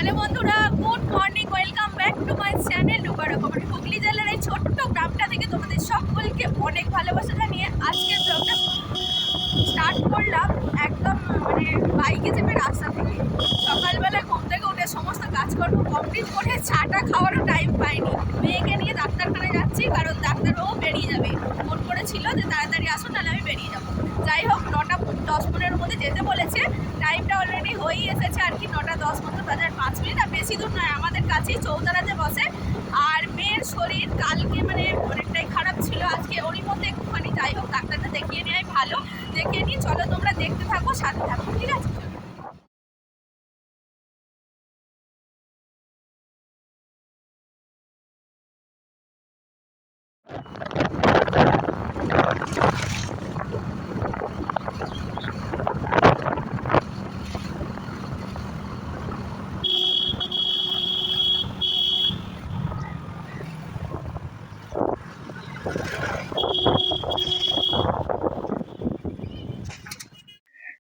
Hello বন্ধুরা, good morning, welcome back to my channel ডুবা রকমের। হুগলি জেলার এই ছোট্ট গ্রামটা থেকে তোমাদের সকলকে অনেক ভালোবাসা জানিয়ে আজকের ব্লগটা স্টার্ট করলাম। একদম বাইকে চেপে রাস্তা থেকে সকালবেলা ঘুম থেকে উঠে সমস্ত কাজকর্ম কমপ্লিট করে চাটা খাওয়ারও টাইম পাইনি। মেয়েকে নিয়ে ডাক্তারখানায় যাচ্ছি, কারণ ডাক্তারবাবু বেরিয়ে যাবে, ফোন করেছিল যে তাড়াতাড়ি আসুন, নাহলে আমি বেরিয়ে যাবো। যাই হোক, 9:10-15 মধ্যে যেতে বলেছে। টাইমটা অলরেডি হয়েই এসেছে আর কি, 9:10 মতো বাজার 5 মিনিট। আর বেশি দূর নয়, আমাদের কাছেই চৌতারাতে বসে। আর মেয়ের শরীর কালকে অনেকটাই খারাপ ছিল, আজকে ওরই মধ্যে একটুখানি। যাই হোক, ডাক্তারটা দেখিয়ে নেওয়াই ভালো। দেখিয়ে নিয়ে চলো, তোমরা দেখতে থাকো, সাথে থাকো, ঠিক আছে?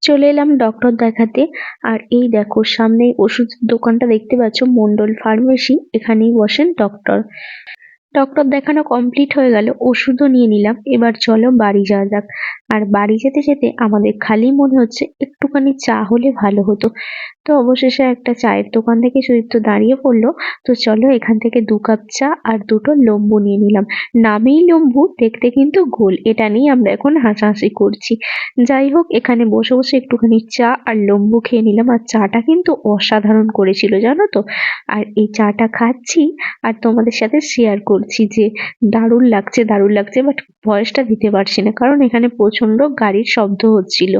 চলে এলাম ডক্টর দেখাতে। আর এই দেখো, সামনে ওষুধের দোকানটা দেখতে পাচ্ছ, মন্ডল ফার্মেসি। এখানেই বসেন ডক্টর। ডক্টর দেখানো কমপ্লিট হয়ে গেল, ওষুধও নিয়ে নিলাম। এবার চলো বাড়ি যাওয়া যাক। আর বাড়ি যেতে যেতে আমাদের খালি মনে হচ্ছে একটুখানি চা হলে ভালো হতো। তো অবশেষে একটা চায়ের দোকান থেকে সুদীপ্ত দাঁড়িয়ে পড়লো। তো চলো এখান থেকে 2 কাপ চা আর 2টো লম্বু নিয়ে নিলাম। নামেই লম্বু, দেখতে কিন্তু গোল। এটা নিয়ে আমরা এখন হাসাহাসি করছি। যাই হোক, এখানে বসে বসে একটুখানি চা আর লম্বু খেয়ে নিলাম। আর চাটা কিন্তু অসাধারণ করেছিল, জানো তো। আর এই চাটা খাচ্ছি আর তোমাদের সাথে শেয়ার করছি যে দারুণ লাগছে, দারুণ লাগছে। বাট ভয়েসটা দিতে পারছি না, কারণ এখানে প্রচন্ড গাড়ির শব্দ হচ্ছিল।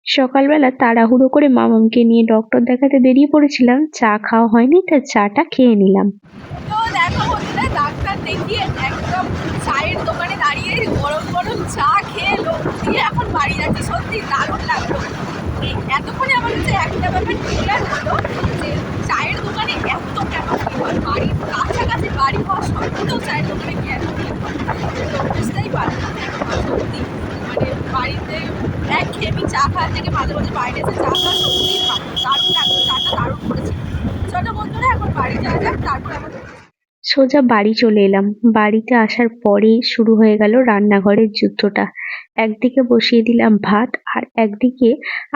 সকালবেলা তাড়াহুড়ো করে মামামকে নিয়ে ডক্টর দেখাতে বেরিয়ে পড়েছিলাম। চা খাওয়া হয়নি, তাই চাটা খেয়ে নিলাম। তো দেখো বন্ধুরা, ডাক্তার দেখিয়ে একদম চায়ের দোকানে দাঁড়িয়ে গরম গরম চা খেয়ে লোক দিয়ে এখন বাড়ি যাচ্ছি। সত্যি দারুণ লাগলো। এতক্ষণে আমার কাছে একটা ব্যাপার ক্লিয়ার হলো যে চায়ের দোকানে এত কেন ভিড় হয়। বাড়ির কাছাকাছি বাড়ি হওয়া সত্ত্বেও চায়ের দোকানে কেন ভিড় হয়, তো বুঝতেই পারলাম। সত্যি বাড়িতে একঘেয়েমি চা খাওয়ার থেকে মাঝে মাঝে বাইরে এসে চা খাওয়া সত্যিই ভালো। দারুণ লাগলো, চাটা দারুণ করেছিল। চলো বন্ধুরা, এখন বাড়ি যাওয়া যাক, তারপর আমাদের সোজা বাড়ি চলে এলাম। বাড়িতে আসার পরেই শুরু হয়ে গেল রান্নাঘরের যুদ্ধটা। একদিকে বসিয়ে দিলাম ভাত, আর একদিকে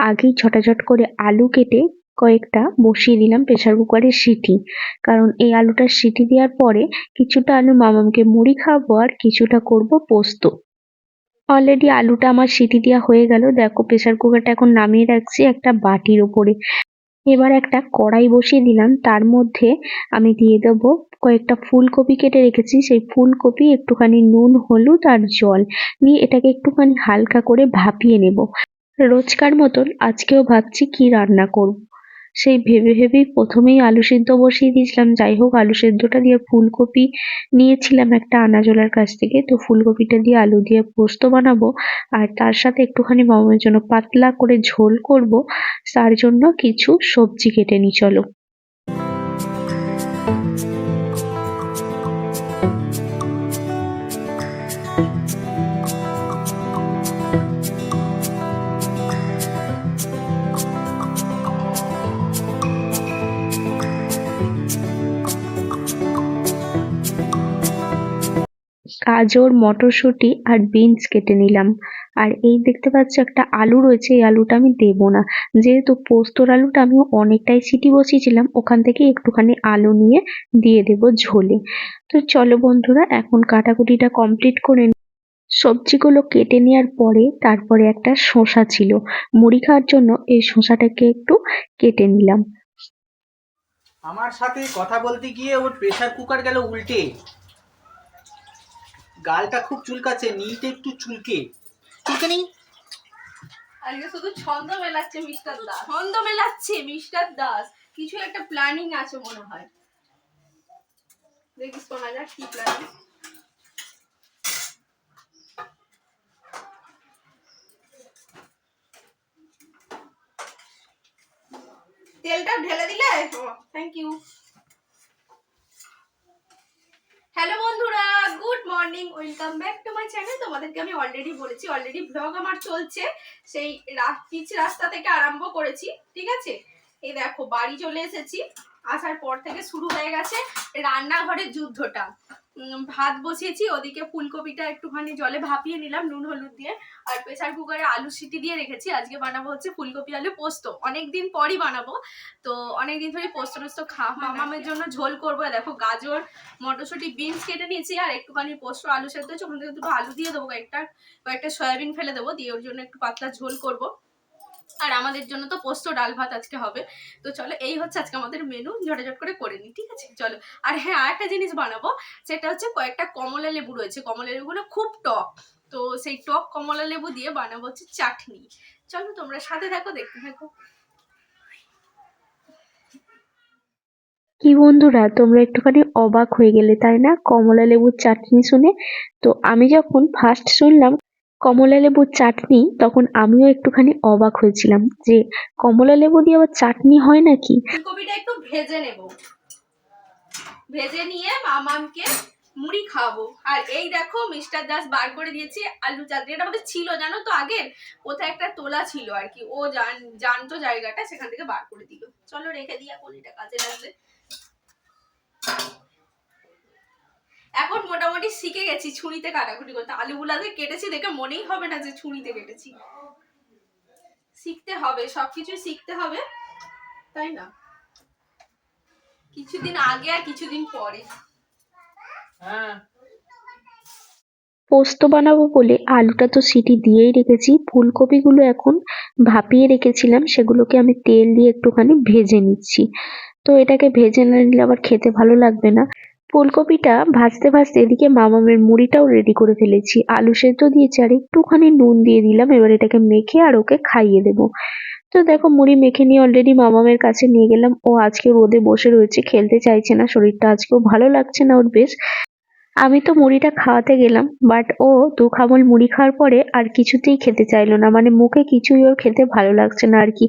আগেই ছটাছট করে আলু কেটে কয়েকটা বসিয়ে দিলাম প্রেসার কুকারের সিটি। কারণ এই আলুটার সিটি দেওয়ার পরে কিছুটা আলু মামামকে মুড়ি খাওয়াবো, আর কিছুটা করব পোস্ত। অলরেডি আলুটা আমার সিটি দেওয়া হয়ে গেল। দেখো, প্রেসার কুকারটা এখন নামিয়ে রাখছি একটা বাটির ওপরে। এবার একটা কড়াই বসিয়ে দিলাম, তার মধ্যে আমি দিয়ে দেবো কয়েকটা ফুলকপি কেটে রেখেছি। সেই ফুলকপি, একটুখানি নুন, হলুদ আর জল দিয়ে এটাকে একটুখানি হালকা করে ভাপিয়ে নেব। রোজকার মতন আজকেও ভাবছি কি রান্না করব। সেই ভেবে ভেবেই প্রথমেই আলু সেদ্ধ বসিয়ে দিয়েছিলাম। যাই হোক, আলু সেদ্ধটা দিয়ে ফুলকপি নিয়েছিলাম একটা আনাজোলার কাছ থেকে। তো ফুলকপিটা দিয়ে আলু দিয়ে পোস্ত বানাবো। আর তার সাথে একটুখানি মামার জন্য পাতলা করে ঝোল করব। তার জন্য কিছু সবজি কেটে নিই, চলো। গাজর, মটরশুঁটি আর বিনস কেটে নিলাম। আর এই দেখতে পাচ্ছ একটা আলু রয়েছে, এই আলুটা আমি দেবো না। যেহেতু পোস্তর আলুটা আমি অনেকটাই সিটি বসিয়েছিলাম, ওখান থেকে একটুখানি আলু নিয়ে দিয়ে দেবো ঝোলে। তো চলো বন্ধুরা, এখন কাটাকুটিটা কমপ্লিট করে নিই। সবজিগুলো কেটে নেওয়ার পরে তারপরে একটা শসা ছিল, মুড়ি খাওয়ার জন্য এই শসাটাকে একটু কেটে নিলাম। আমার সাথে কথা বলতে গিয়ে ওর প্রেসার কুকার গেল উল্টে। গালটা খুব চুলকাচ্ছে, নিতে একটু চুলকে নেই। আজকে শুধু ছন্দ মেলাচ্ছে মিস্টার দাস, ছন্দ মেলাচ্ছে মিস্টার দাস। কিছু একটা প্ল্যানিং আছে মনে হয়। দেখিস শোনা যাক কি প্ল্যানিং। তেলটা ঢেলে দিলে? Thank you. হ্যালো বন্ধুরা, good morning, welcome back to my channel. তোমাদেরকে আমি অলরেডি বলেছি, অলরেডি ব্লগ আমার চলছে। সেই পিচ রাস্তা থেকে আরম্ভ করেছি, ঠিক আছে? এই দেখো বাড়ি চলে এসেছি, আসার পর থেকে শুরু হয়ে গেছে রান্নাঘরের যুদ্ধটা। ভাত বসিয়েছি, ওদিকে ফুলকপিটা একটুখানি জলে ভাপিয়ে নিলাম নুন হলুদ দিয়ে, আর প্রেসার কুকারে আলু সিটি দিয়ে রেখেছি। আজকে বানাবো হচ্ছে ফুলকপি আলু পোস্ত, অনেকদিন পরই বানাবো। তো অনেকদিন ধরে পোস্ত টোস্ত মামামের জন্য ঝোল করবো। দেখো গাজর মটরশুঁটি বিনস কেটে নিয়েছি, আর একটুখানি পোস্ত আলু সেদ্ধ হচ্ছে, ওখান থেকে দুটো আলু দিয়ে দেবো, কয়েকটা সয়াবিন ফেলে দেবো, দিয়ে ওর জন্য একটু পাতলা ঝোল করবো। আর আমাদের জন্য তো পোস্ত ডাল ভাত আজকে হবে। তো চলো এই হচ্ছে আজকে আমাদের মেনু, ঝটাঝট করে নিই, ঠিক আছে চলো। আর হ্যাঁ, আরেকটা জিনিস বানাবো, সেটা হচ্ছে কয়েকটা কমলা লেবু রয়েছে, কমলা লেবুগুলো খুব টক, তো সেই টক কমলা লেবু দিয়ে বানাবো হচ্ছে চাটনি। চলো তোমরা সাথে থাকো, দেখতে থাকো। কি বন্ধুরা, তোমরা একটুখানি অবাক হয়ে গেলে তাই না কমলা লেবুর চাটনি শুনে? তো আমি যখন ফার্স্ট শুনলাম কমলা লেবুর চাটনি, তখন আমিও একটুখানি অবাক হয়েছিলাম যে কমলা লেবু দিয়ে আবার চাটনি হয় নাকি। ফুলকপিটা একটু ভেজে নেব, ভেজে নিয়ে মামামকে মুড়ি খাওয়াবো। আর এই দেখো মিস্টার দাস বার করে দিয়েছি আলু চাটনি, এটা আমাদের ছিল জানো তো আগের, কোথায় একটা তোলা ছিল আর কি, ও জানতো জায়গাটা, সেখান থেকে বার করে দিল। চলো রেখে দিয়া, কোনটা কাজে লাগবে। এখন মোটামুটি শিখে গেছি ছুরিতে কাটাকুটি করতে, আলুগুলাতে কেটেছি দেখে মনেই হবে না যে ছুরিতে কেটেছি। শিখতে হবে, সবকিছু শিখতে হবে, তাই না? কিছুদিন আগে আর কিছুদিন পরে। হ্যাঁ, পোস্ত বানাবো বলে আলুটা তো সিটি দিয়েই রেখেছি, ফুলকপিগুলো এখন ভাপিয়ে রেখেছিলাম, সেগুলোকে আমি তেল দিয়ে একটুখানি ভেজে নিচ্ছি। তো এটাকে ভেজে না নিলে আবার খেতে ভালো লাগবে না। ফুলকপিটা ভাজতে ভাজতে এদিকে মামামের মুড়িটাও রেডি করে ফেলেছি, আলু সেদ্ধ দিয়েছি আর একটুখানি নুন দিয়ে দিলাম। এবার এটাকে মেখে আর ওকে খাইয়ে দেবো। তো দেখো মুড়ি মেখে নিয়ে অলরেডি মামামের কাছে নিয়ে গেলাম। ও আজকে রোদে বসে রয়েছে, খেলতে চাইছে না, শরীরটা আজকেও ভালো লাগছে না ওর বেশ। আমি তো মুড়িটা খাওয়াতে গেলাম, বাট ও দু খাবল মুড়ি খাওয়ার পরে আর কিছুতেই খেতে চাইলো না, মানে মুখে কিছুই ওর খেতে ভালো লাগছে না আর কি।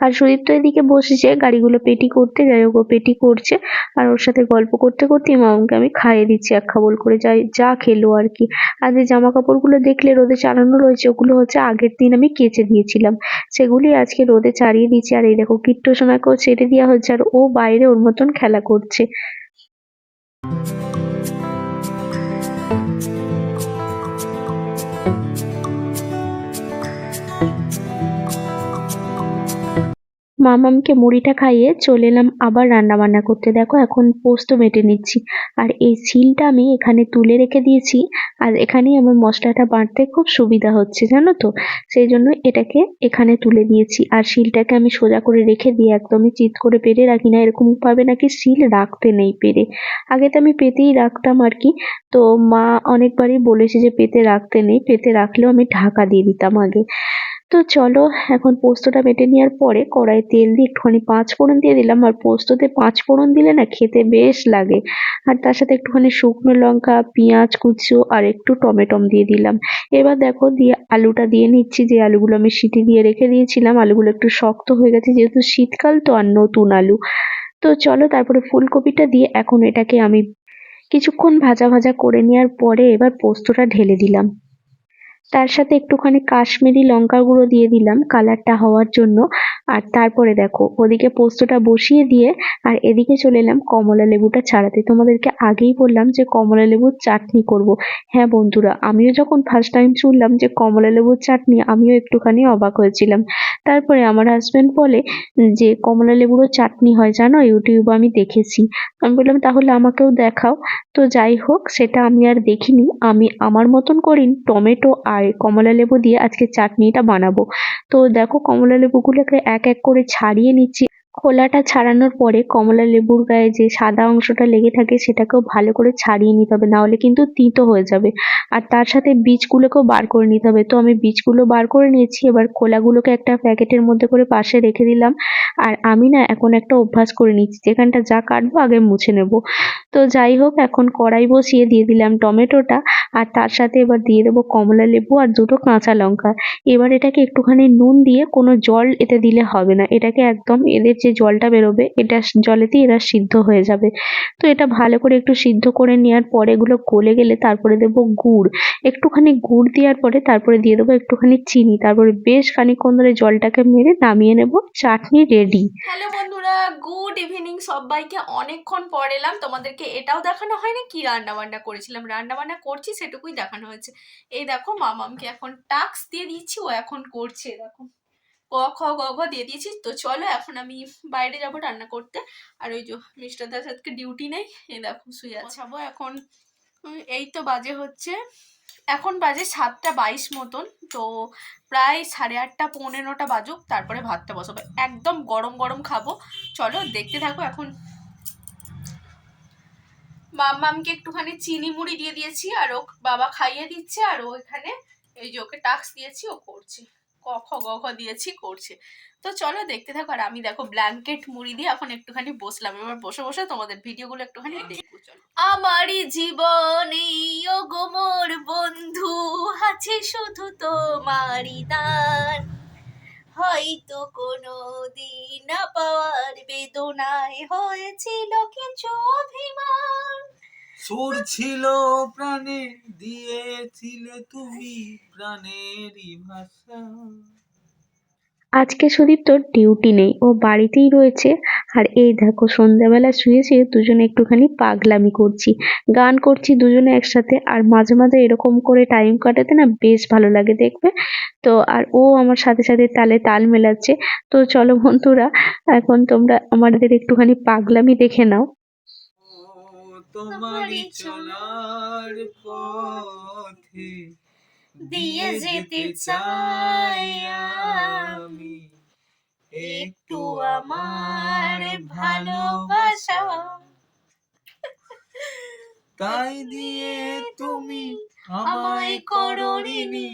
আর সুদীপ তো এদিকে বসেছে গাড়িগুলো পেটি করতে, যাই হোক ও পেটি করছে, আর ওর সাথে গল্প করতে করতেই মামাকে আমি খাইয়ে দিচ্ছি এক খাবল করে, যাই যা খেলো আর কি। আর যে জামা কাপড়গুলো দেখলে রোদে চালানো রয়েছে, ওগুলো হচ্ছে আগের দিন আমি কেচে দিয়েছিলাম, সেগুলি আজকে রোদে চালিয়ে দিচ্ছি। আর এই দেখো কিট্টু সোনাকেও ছেড়ে দেওয়া হচ্ছে, আর ও বাইরে ওর মতন খেলা করছে। মামামকে মুড়িটা খাইয়ে চলে এলাম আবার রান্না বান্না করতে। দেখো এখন পোস্ত বেটে নিচ্ছি, আর এই শিলটা আমি এখানে তুলে রেখে দিয়েছি, আর এখানেই আমার মশলাটা বাটতে খুব সুবিধা হচ্ছে জানো তো, সেই জন্য এটাকে এখানে তুলে দিয়েছি। আর শিলটাকে আমি সোজা করে রেখে দিয়ে একদমই চিৎ করে পেরে রাখি না, এরকম ভাবে নাকি শিল রাখতে নেই পেরে। আগে তো আমি পেতেই রাখতাম আর কি, তো মা অনেকবারই বলেছে যে পেতে রাখতে নেই, পেতে রাখলেও আমি ঢাকা দিয়ে দিতাম আগে। তো চলো এখন পোস্তটা বেটে নেওয়ার পরে কড়াই তেল দিয়ে একটুখানি পাঁচ ফোড়ন দিয়ে দিলাম, আর পোস্ততে পাঁচ ফোড়ন দিলে না খেতে বেশ লাগে। আর তার সাথে একটুখানি শুকনো লঙ্কা, পেঁয়াজ কুচো আর একটু টমেটো দিয়ে দিলাম। এবার দেখো দিয়ে আলুটা দিয়ে নিচ্ছি, যে আলুগুলো আমি সিটি দিয়ে রেখে দিয়েছিলাম, আলুগুলো একটু শক্ত হয়ে গেছে যেহেতু শীতকাল তো, আর নতুন আলু। তো চলো তারপরে ফুলকপিটা দিয়ে এখন এটাকে আমি কিছুক্ষণ ভাজা ভাজা করে নেওয়ার পরে এবার পোস্তটা ঢেলে দিলাম। তার সাথে একটুখানি কাশ্মীরি লঙ্কার গুঁড়ো দিয়ে দিলাম কালারটা হওয়ার জন্য। আর তারপরে দেখো ওদিকে পোস্তটা বসিয়ে দিয়ে আর এদিকে চলে এলাম কমলা লেবুটা ছাড়াতে। তোমাদেরকে আগেই বললাম যে কমলা লেবুর চাটনি করব। হ্যাঁ বন্ধুরা, আমিও যখন ফার্স্ট টাইম শুনলাম যে কমলা লেবুর চাটনি, আমিও একটুখানি অবাক হয়েছিলাম। তারপরে আমার হাজবেন্ড বলে যে কমলা লেবুরও চাটনি হয় জানো, ইউটিউবে আমি দেখেছি। আমি বললাম তাহলে আমাকেও দেখাও। তো যাই হোক সেটা আমি আর দেখিনি, আমি আমার মতন করেই টমেটো আর কমলা লেবু দিয়ে আজকে চাটনিটা বানাবো। তো দেখো কমলা লেবুগুলোকে এক এক করে ছাড়িয়ে নিচ্ছি। খোলাটা ছাড়ানোর পরে কমলা লেবুর গায়ে যে সাদা অংশটা লেগে থাকে সেটাকেও ভালো করে ছাড়িয়ে নিতে হবে, না হলে কিন্তু তিতো হয়ে যাবে। আর তার সাথে বীজগুলোকেও বার করে নিতে হবে। তো আমি বীজগুলো বার করে নিয়েছি, এবার খোলাগুলোকে একটা প্যাকেটের মধ্যে করে পাশে রেখে দিলাম। আর আমি না এখন একটা অভ্যাস করে নিচ্ছি, যেখানটা যা কাটবো আগে মুছে নেব। তো যাই হোক এখন কড়াই বসিয়ে দিয়ে দিলাম টমেটোটা, আর তার সাথে এবার দিয়ে দেবো কমলা লেবু আর দুটো কাঁচা লঙ্কা। এবার এটাকে একটুখানি নুন দিয়ে, কোনো জল এতে দিলে হবে না, এটাকে একদম এদের যে জলটা বেরোবে এটা জলেতেই এরা সিদ্ধ হয়ে যাবে। তো এটা ভালো করে একটু সিদ্ধ করে নেওয়ার পরে এগুলো গলে গেলে তারপরে দেবো গুড়, একটুখানি গুড় দেওয়ার পরে তারপরে দিয়ে দেবো একটুখানি চিনি, তারপরে বেশ খানিকক্ষণ ধরে জলটাকে মেরে নামিয়ে নেব, চাটনি রেডি। হ্যালো বন্ধুরা, গুড ইভিনিং সবাইকে। অনেকক্ষণ পর এলাম, তোমাদেরকে এটাও দেখানো হয়নি কি রান্না বান্না করেছিলাম। রান্না বান্না করছি সেটুকুই দেখানো হয়েছে। এই দেখো মামামকে এখন টাস্ক দিয়ে দিচ্ছি, ও এখন করছে। দেখো ক খ গ ঘ দিয়ে দিয়েছি। তো চলো এখন আমি বাইরে যাব রান্না করতে। আর ওই যে মিস্টার দাস আজকে ডিউটি নেই, এই দেখো শুয়ে আছে। এখন এই তো বাজে হচ্ছে, এখন বাজে 7টা 22 মতন। তো প্রায় 8:30 পৌনে 9টা বাজুক, তারপরে ভাতটা বসাবো। একদম গরম গরম খাবো। চলো দেখতে থাকো। এখন মাম্মামকে একটুখানি চিনি মুড়ি দিয়ে দিয়েছি, আর ও বাবা খাইয়ে দিচ্ছে। আর ও এখানে এই যে ওকে টাস্ক দিয়েছি, ও করছে। ক খ গ ঘ দিয়েছি, করছে। তো চলো দেখতে থাকো। আর আমি দেখো ব্ল্যাঙ্কেট মুড়ি দিয়ে এখন একটুখানি বসলাম। এবার বসে বসে তোমাদের ভিডিওগুলো একটুখানি দেখবো। চলো। আমারই জীবনে ও গো মোর বন্ধু, আছে শুধু তোমারই দান। হয়তো কোনো দিন না পাওয়ার বেদনায় হয়েছিল কিছু অভিমান। সুর ছিল প্রাণে, দিয়েছিলে তুমি প্রাণেরই ভাষা। আজকে সুদীপ্তর ডিউটি নেই, ও বাড়িতেই রয়েছে। আর এই দেখো সন্ধ্যাবেলা শুয়েছে, দুজনে একটুখানি পাগলামি করছি, গান করছি দুজনে একসাথে। আর মাঝে মাঝে এরকম করে টাইম কাটাতে না বেশ ভালো লাগে দেখবে। তো আর ও আমার সাথে সাথে তালে তাল মেলাচ্ছে। তো চলো বন্ধুরা, এখন তোমরা আমাদের একটুখানি পাগলামি দেখে নাও। ও তোমারই চলার পথে দিয়ে যেতে চাই আমি একটু আমার ভালোবাসা, তাই দিয়ে তুমি আমায় করো ঋণী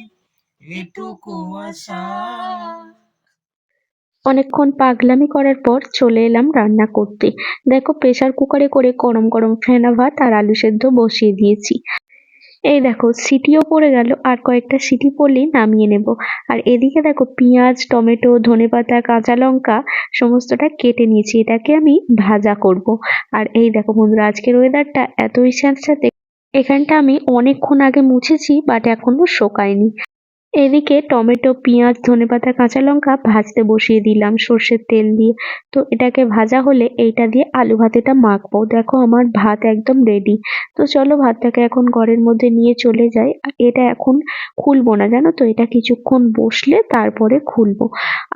এটুকু আশা। অনেকক্ষণ পাগলামি করার পর চলে এলাম রান্না করতে। দেখো প্রেসার কুকারে করে গরম গরম ফেনা ভাত আর আলু সেদ্ধ বসিয়ে দিয়েছি। এই দেখো সিটিও পড়ে গেল, আর কয়েকটা সিটি পড়লেই নামিয়ে নেব। আর এদিকে দেখো পেঁয়াজ, টমেটো, ধনেপাতা, কাঁচা লঙ্কা সমস্তটা কেটে নিয়েছি, এটাকে আমি ভাজা করব। আর এই দেখো বন্ধুরা, আজকের ওয়েদারটা এতই স্যাঁতস্যাঁতে, এখানটা আমি অনেকক্ষণ আগে মুছেছি বাট এখনো শোকায়নি। এদিকে টমেটো, পেঁয়াজ, ধনেপাতা, কাঁচা লঙ্কা ভাজতে বসিয়ে দিলাম সর্ষের তেল দিয়ে। তো এটাকে ভাজা হলে এইটা দিয়ে আলু ভাতেটা মাখবো। দেখো আমার ভাত একদম রেডি। তো চলো ভাতটাকে এখন ঘরের মধ্যে নিয়ে চলে যাই। আর এটা এখন খুলবো না, জানো তো, এটা কিছুক্ষণ বসলে তারপরে খুলবো।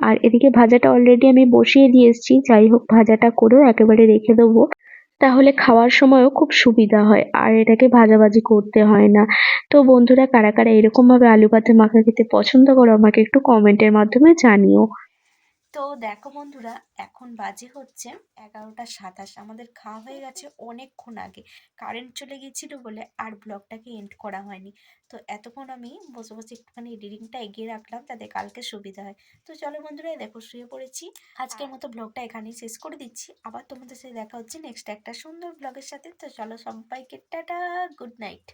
আর এদিকে ভাজাটা অলরেডি আমি বসিয়ে দিয়ে এসেছি, যাই হোক ভাজাটা করেও একেবারে রেখে দেবো, তাহলে খাওয়ার সময়ও খুব সুবিধা হয় আর এটাকে ভাজাভাজি করতে হয় না। তো বন্ধুরা, কারা কারা এরকম ভাবে আলু ভাতে মাখা খেতে পছন্দ করো আমাকে একটু কমেন্টের মাধ্যমে জানিও। তো দেখো বন্ধুরা, এখন বাজে হচ্ছে 11টা 27। আমাদের খাওয়া হয়ে গেছে অনেকক্ষণ আগে। কারেন্ট চলে গিয়েছিল বলে আর ব্লগটাকে এন্ড করা হয়নি। তো এতক্ষণ আমি বসে বসে একটুখানি এডিটিংটা এগিয়ে রাখলাম যাতে কালকে সুবিধা হয়। তো চলো বন্ধুরা, দেখো শুয়ে পড়েছি। আজকের মতো ব্লগটা এখানেই শেষ করে দিচ্ছি। আবার তোমাদের সাথে দেখা হচ্ছে নেক্সট একটা সুন্দর ব্লগের সাথে। তো চলো সবাইকে টাটা, গুড নাইট।